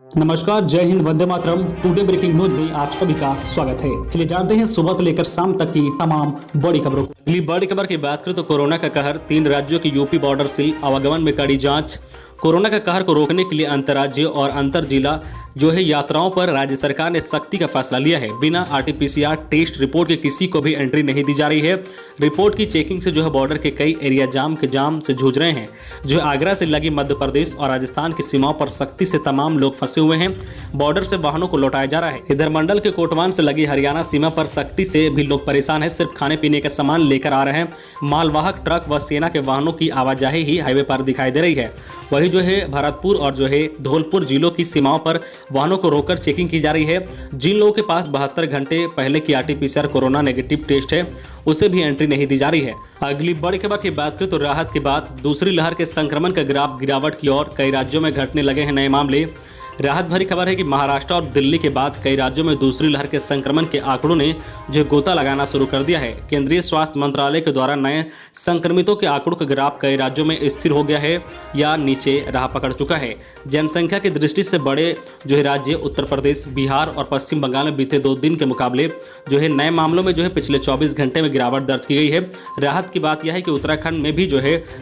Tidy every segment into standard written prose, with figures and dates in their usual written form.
नमस्कार, जय Hind, Vande Mataram. Today breaking news में आप सभी का स्वागत है। चलिए जानते हैं सुबह से लेकर शाम तक की तमाम बड़ी खबरों। अगली बड़ी खबर की बात करें तो कोरोना का कहर, 3 राज्यों की यूपी बॉर्डर सील, आवागमन में कड़ी जांच। कोरोना का कहर को रोकने के लिए अंतर्राज्य और अंतर जिला यात्राओं पर राज्य सरकार ने सख्ती का फैसला लिया है। बिना आरटीपीसीआर टेस्ट रिपोर्ट के किसी को भी एंट्री नहीं दी जा रही है। रिपोर्ट की चेकिंग से बॉर्डर के कई एरिया जाम से जूझ रहे हैं। आगरा से लगी मध्य प्रदेश और राजस्थान की सीमाओं पर सख्ती से तमाम लोग फंसे हुए हैं। बॉर्डर से वाहनों को लौटाया जा रहा है। इधर मंडल के कोटवान से लगी हरियाणा सीमा पर सख्ती से भी लोग परेशान हैं। सिर्फ खाने पीने के सामान लेकर आ रहे हैं। मालवाहक ट्रक व सेना के वाहनों की आवाजाही ही हाईवे पर दिखाई दे रही है। वही भरतपुर और धौलपुर जिलों की सीमाओं पर वाहनों को रोककर चेकिंग की जा रही है। जिन लोगों के पास 72 घंटे पहले की आरटीपीसीआर कोरोना नेगेटिव टेस्ट है, उसे भी एंट्री नहीं दी जा रही है। अगली बड़ी खबर की बात करें तो राहत के बाद दूसरी लहर के संक्रमण का ग्राफ गिरावट की ओर, कई राज्यों में घटने लगे हैं नए मामले। राहत भरी खबर है कि महाराष्ट्र और दिल्ली के बाद कई राज्यों में दूसरी लहर के संक्रमण के आंकड़ों ने गोता लगाना शुरू कर दिया है। केंद्रीय स्वास्थ्य मंत्रालय के द्वारा नए संक्रमितों के आंकड़ों का ग्राफ कई राज्यों में स्थिर हो गया है या नीचे राह पकड़ चुका है। जनसंख्या की दृष्टि से बड़े राज्य उत्तर प्रदेश, बिहार और पश्चिम बंगाल में बीते 2 दिन के मुकाबले नए मामलों में पिछले 24 घंटे में गिरावट दर्ज की गई है। राहत की बात यह है कि उत्तराखंड में भी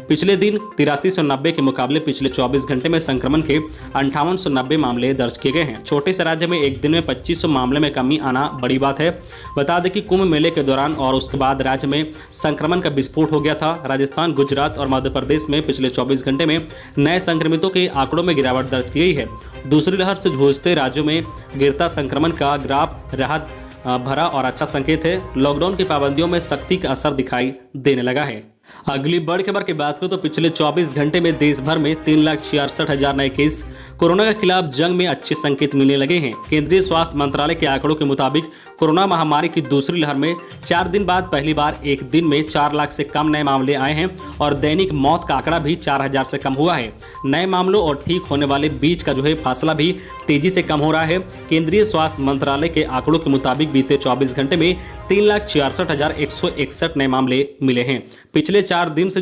पिछले दिन 8390 के मुकाबले पिछले 24 घंटे में संक्रमण के 5890 मामले दर्ज किए गए हैं। छोटे से राज्य में एक दिन में 2500 मामले में कमी आना बड़ी बात है। बता दें कि कुंभ मेले के दौरान और उसके बाद राज्य में संक्रमण का विस्फोट हो गया था। राजस्थान, गुजरात और मध्य प्रदेश में पिछले 24 घंटे में नए संक्रमितों के आंकड़ों में गिरावट दर्ज की गई है। दूसरी लहर से जूझते राज्यों में गिरता संक्रमण का ग्राफ राहत भरा और अच्छा संकेत है। लॉकडाउन की पाबंदियों में सख्ती का असर दिखाई देने लगा है। अगली बड़ी खबर की बात करें तो पिछले 24 घंटे में देश भर में 3,66,000 नए केस। कोरोना के खिलाफ जंग में अच्छे संकेत मिलने लगे हैं। केंद्रीय स्वास्थ्य मंत्रालय के आंकड़ों के मुताबिक कोरोना महामारी की दूसरी लहर में 4 दिन बाद पहली बार एक दिन में 4 लाख से कम नए मामले आए हैं और दैनिक मौत का आंकड़ा भी 4000 से कम हुआ है। नए मामलों और ठीक होने वाले बीच का फासला भी तेजी से कम हो रहा है। केंद्रीय स्वास्थ्य मंत्रालय के आंकड़ों के मुताबिक बीते 24 घंटे में 3,66,161 नए मामले मिले हैं। पिछले 4 दिन से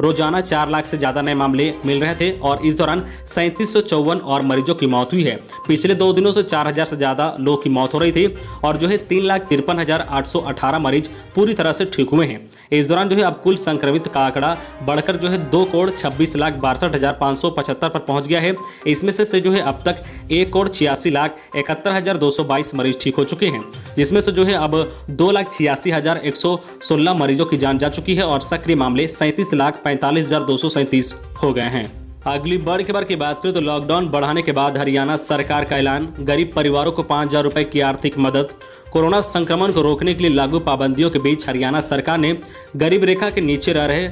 रोजाना 4 लाख से ज्यादा नए मामले मिल रहे थे और इस दौरान 3754 और मरीजों की मौत हुई है। पिछले 2 दिनों से 4000 से ज्यादा लोगों की मौत हो रही थी और 3,53,818 मरीज पूरी तरह से ठीक हुए हैं। इस दौरान अब कुल संक्रमित का आंकड़ा बढ़कर 2,26,62,6575 पर पहुंच गया है। इसमें से अब तक 1,86,71,222 मरीज ठीक हो चुके हैं, जिसमें से अब 2,86,116 मरीजों की जान जा चुकी है और सक्रिय मामले 37,45,237 हो गए हैं। अगली बड़ी खबर की बात करें तो लॉकडाउन बढ़ाने के बाद हरियाणा सरकार का ऐलान, गरीब परिवारों को 5,000 रुपए की आर्थिक मदद। कोरोना संक्रमण को रोकने के लिए लागू पाबंदियों के बीच हरियाणा सरकार ने गरीब रेखा के नीचे रह रहे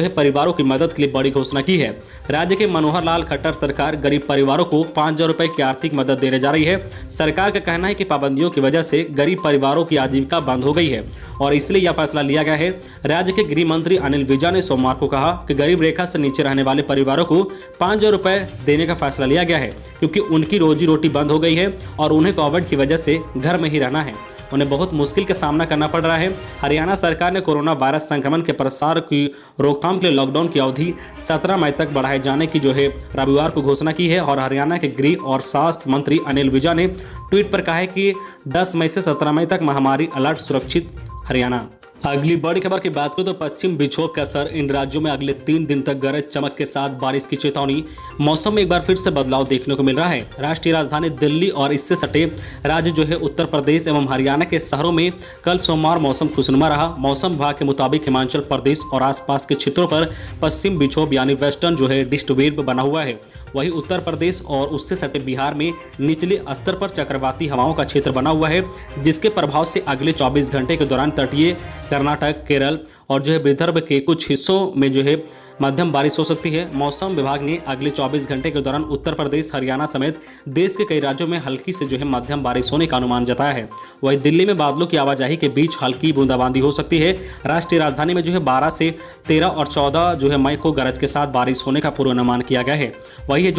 परिवारों की मदद के लिए बड़ी घोषणा की है। राज्य के मनोहर लाल खट्टर सरकार गरीब परिवारों को 5,000 रुपए की आर्थिक मदद देने जा रही है। सरकार का कहना है कि पाबंदियों की वजह से गरीब परिवारों की आजीविका बंद हो गई है और इसलिए यह फैसला लिया गया है। राज्य के गृह मंत्री अनिल विजय ने सोमवार को कहा कि गरीब रेखा से नीचे रहने वाले परिवारों को 5,000 रुपए देने का फैसला लिया गया है क्योंकि उनकी रोजी रोटी बंद हो गई है और उन्हें कोविड की वजह से घर में ही रहना है। उन्हें बहुत मुश्किल का सामना करना पड़ रहा है। हरियाणा सरकार ने कोरोना वायरस संक्रमण के प्रसार की रोकथाम के लिए लॉकडाउन की अवधि 17 मई तक बढ़ाए जाने की रविवार को घोषणा की है और हरियाणा के गृह और स्वास्थ्य मंत्री अनिल विजय ने ट्वीट पर कहा है कि 10 मई से 17 मई तक महामारी अलर्ट सुरक्षित हरियाणा। अगली बड़ी खबर की बात करें तो पश्चिम विक्षोभ का असर, इन राज्यों में अगले 3 दिन तक गरज चमक के साथ बारिश की चेतावनी। मौसम में एक बार फिर से बदलाव देखने को मिल रहा है। राष्ट्रीय राजधानी दिल्ली और इससे सटे राज्य उत्तर प्रदेश एवं हरियाणा के शहरों में कल सोमवार मौसम खुशनुमा रहा। मौसम विभाग के मुताबिक हिमाचल प्रदेश और आसपास के क्षेत्रों पर पश्चिम विक्षोभ यानी वेस्टर्न डिस्टर्बेंस बना हुआ है। वहीं उत्तर प्रदेश और उससे सटे बिहार में निचले स्तर पर चक्रवाती हवाओं का क्षेत्र बना हुआ है, जिसके प्रभाव से अगले 24 घंटे के दौरान तटीय कर्नाटक, केरल और विदर्भ के कुछ हिस्सों में मध्यम बारिश हो सकती है। मौसम विभाग ने अगले 24 घंटे के दौरान उत्तर प्रदेश, हरियाणा समेत देश के कई राज्यों में हल्की से मध्यम बारिश होने का अनुमान जताया है। वहीं दिल्ली में बादलों की आवाजाही के बीच हल्की बूंदाबांदी हो सकती है। राष्ट्रीय राजधानी में 12 से 13 और 14 मई को गरज के साथ बारिश होने का पूर्वानुमान किया गया है। वही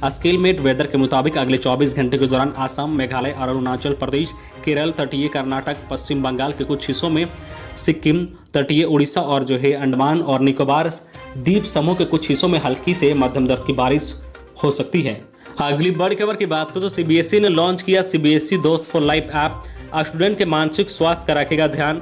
स्केलमेट वेदर के मुताबिक अगले 24 घंटे के दौरान असम, मेघालय और अरुणाचल प्रदेश, केरल, तटीय कर्नाटक, पश्चिम बंगाल के कुछ हिस्सों में, सिक्किम, तटीय उड़ीसा और अंडमान और निकोबार द्वीप समूह के कुछ हिस्सों में हल्की से मध्यम दर्जे की बारिश हो सकती है। अगली बड़ी खबर की बात करें तो सीबीएसई ने लॉन्च किया सीबीएसई दोस्त फॉर लाइफ ऐप। स्टूडेंट के मानसिक स्वास्थ्य का रखेगा ध्यान।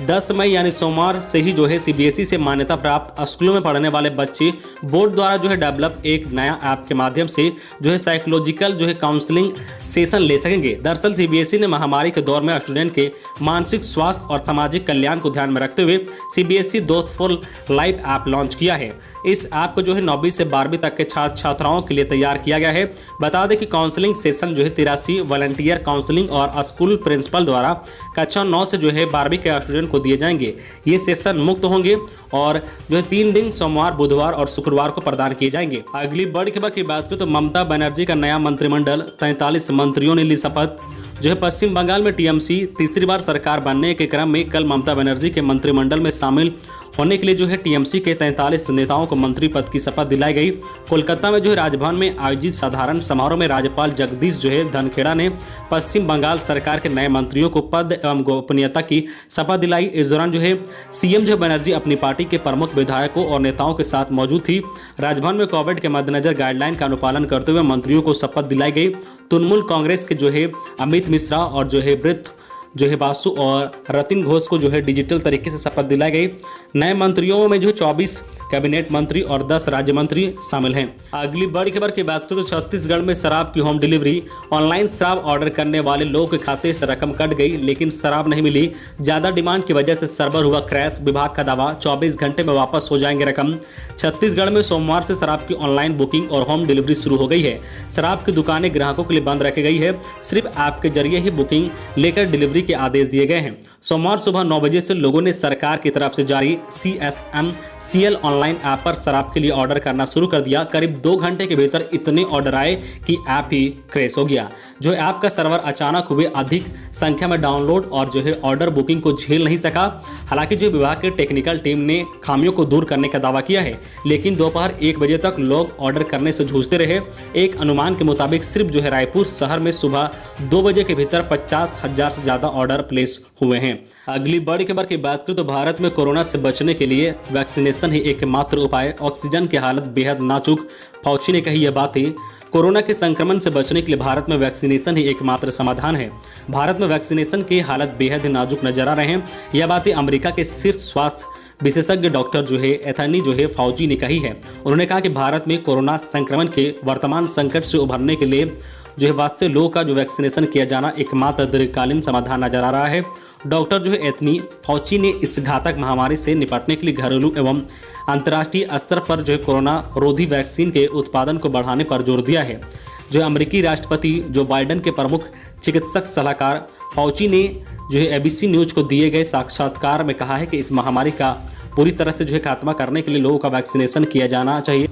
10 मई यानी सोमवार से ही जो है सीबीएसई से मान्यता प्राप्त स्कूलों में पढ़ने वाले बच्चे बोर्ड द्वारा जो है डेवलप एक नया ऐप के माध्यम से जो है साइकोलॉजिकल जो है काउंसलिंग सेशन ले सकेंगे। दरअसल सीबीएसई ने महामारी के दौर में स्टूडेंट के मानसिक स्वास्थ्य और सामाजिक कल्याण को ध्यान में रखते हुए सीबीएसई दोस्त फॉर लाइफ ऐप लॉन्च किया है। इस ऐप को जो है 9वीं से 12वीं तक के छात्र छात्राओं के लिए तैयार किया गया है। बता दें कि काउंसलिंग सेशन जो है 83 वॉलंटियर काउंसलिंग और स्कूल प्रिंसिपल द्वारा कक्षा 9 से जो है 12वीं के स्टूडेंट को दिए जाएंगे। ये सेशन मुक्त होंगे और जो है 3 दिन सोमवार, बुधवार और शुक्रवार को प्रदान किए जाएंगे। अगली बड़ी खबर की बात करें तो ममता बनर्जी का नया मंत्रिमंडल, 43 मंत्रियों ने ली शपथ। जो है पश्चिम बंगाल में टीएमसी तीसरी बार सरकार बनने के क्रम में कल ममता बनर्जी के मंत्रिमंडल में शामिल होने के लिए जो है टीएमसी के 43 नेताओं को मंत्री पद की शपथ दिलाई गई। कोलकाता में जो है राजभवन में आयोजित साधारण समारोह में राज्यपाल जगदीश जो है धनखेड़ा ने पश्चिम बंगाल सरकार के नए मंत्रियों को पद एवं गोपनीयता की शपथ दिलाई। इस दौरान जो है सीएम जो बनर्जी अपनी पार्टी के प्रमुख विधायकों और नेताओं के साथ मौजूद थी। राजभवन में कोविड के मद्देनजर गाइडलाइन का अनुपालन करते हुए मंत्रियों को शपथ दिलाई गई। तृणमूल कांग्रेस के जो है अमित मिश्रा और जो है ब्रित जो है बासु और रतिन घोष को जो है डिजिटल तरीके से शपथ दिलाई गई। नए मंत्रियों में जो है 24 कैबिनेट मंत्री और 10 राज्य मंत्री शामिल हैं। अगली बड़ी खबर की बात करें तो छत्तीसगढ़ में शराब की होम डिलीवरी। ऑनलाइन शराब ऑर्डर करने वाले लोगों के खाते से रकम कट गई, लेकिन शराब नहीं मिली। ज्यादा डिमांड की वजह से सर्वर हुआ क्रैश। विभाग का दावा 24 घंटे में वापस हो जाएंगे रकम। छत्तीसगढ़ में सोमवार से शराब की ऑनलाइन बुकिंग और होम डिलीवरी शुरू हो गई है। शराब की दुकानें ग्राहकों के लिए बंद रखी गई है। सिर्फ ऐप के जरिए ही बुकिंग लेकर डिलीवरी के आदेश दिए गए हैं। सोमवार सुबह 9 बजे से लोगों ने सरकार की तरफ से जारी CSMCL ऑनलाइन ऐप पर शराब के लिए ऑर्डर करना शुरू कर दिया। करीब 2 घंटे के भीतर इतने ऑर्डर आए कि ऐप ही क्रैश हो गया। जो ऐप का सर्वर अचानक हुए अधिक संख्या में डाउनलोड और जो है ऑर्डर बुकिंग को झेल नहीं सका। हालांकि जो विभाग के टेक्निकल टीम ने खामियों को दूर करने का दावा किया है, लेकिन दोपहर 1 बजे तक लोग ऑर्डर करने से जूझते रहे। एक अनुमान के मुताबिक सिर्फ जो है रायपुर शहर में सुबह 2 बजे के भीतर 50,000 से ज्यादा ऑर्डर प्लेस हुए हैं। अगली बड़ी खबर की बात करें तो भारत में कोरोना से बचने के लिए वैक्सीनेशन ही एकमात्र उपाय। ऑक्सीजन की हालत बेहद नाजुक, फाउची ने कही यह बातें। कोरोना के संक्रमण से बचने के लिए भारत में वैक्सीनेशन ही एकमात्र समाधान है। भारत में वैक्सीनेशन की हालत बेहद नाजुक नजर आ रहे हैं। यह बातें अमेरिका के शीर्ष स्वास्थ्य विशेषज्ञ डॉक्टर जो है एथनी जो है फाउची ने कही है। उन्होंने कहा कि भारत में कोरोना संक्रमण के वर्तमान संकट से उभरने के लिए जो है वास्ते लोगों का जो वैक्सीनेशन किया जाना एकमात्र दीर्घकालीन समाधान नजर आ रहा है। डॉक्टर जो है एथनी फाउची ने इस घातक महामारी से निपटने के लिए घरेलू एवं अंतर्राष्ट्रीय स्तर पर जो है कोरोना रोधी वैक्सीन के उत्पादन को बढ़ाने पर जोर दिया है। जो अमेरिकी राष्ट्रपति जो बाइडेन के प्रमुख चिकित्सक सलाहकार फाउची ने जो है ABC न्यूज को दिए गए साक्षात्कार में कहा है कि इस महामारी का पूरी तरह से जो है खात्मा करने के लिए लोगों का वैक्सीनेशन किया जाना चाहिए।